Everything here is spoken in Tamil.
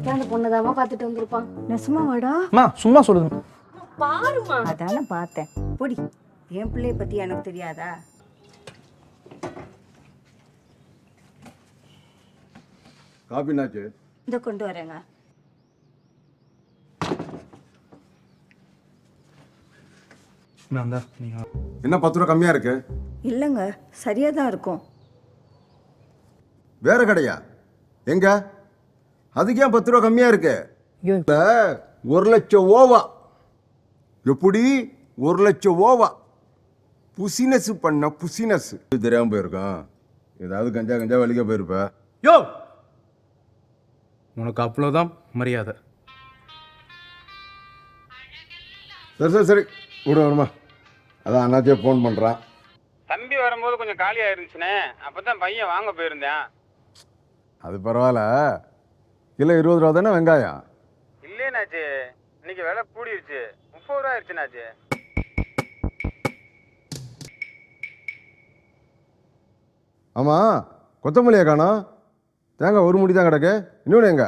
அன்னைக்கு அந்த பொண்ணுதாம்மா பார்த்துட்டு வந்திருப்பான். நெசமா வாடா. அம்மா சும்மா சொல்லுங்க. பாருமா. அதானே பார்த்தேன். பொடி, என் பிள்ளைய பத்தி எனக்கு தெரியாதா? காபினாச்சு இதை கொண்டு வரேங்க. நான் தான் நீங்க என்ன 10 ரூபா கம்மியா இருக்கு? இல்லைங்க, சரியா தான் இருக்கும். வேற கடையா? எங்க? அதுக்கு ஏன் 10 ரூபா கம்மியா இருக்கு? இல்ல, 1,00,000 ஓவா. எப்படி 1,00,000 ஓவா? புசினஸ் பண்ண புசினஸ் தெரியாம போயிருக்கான். ஏதாவது கஞ்சா வலிக்க போயிருப்ப. யோ, உனக்கு அவ்வளோதான் மரியாதை. சரி விட வருமா. அதான் அண்ணாச்சே ஃபோன் பண்ணுறான். தம்பி வரும்போது கொஞ்சம் காலியாக இருந்துச்சுண்ணே, அப்போ தான் பையன் வாங்க போயிருந்தேன். அது பரவாயில்ல. கிலோ 20 ரூபா தானே வெங்காயம்? இல்லைனாச்சு, இன்னைக்கு விலை கூடிருச்சு, 30 ரூபா ஆயிடுச்சுனாச்சு. ஆமாம், கொத்தமல்லியை காணோம். தேங்காய் ஒரு முடி தான் கிடக்கு. இன்னொன்று எங்க?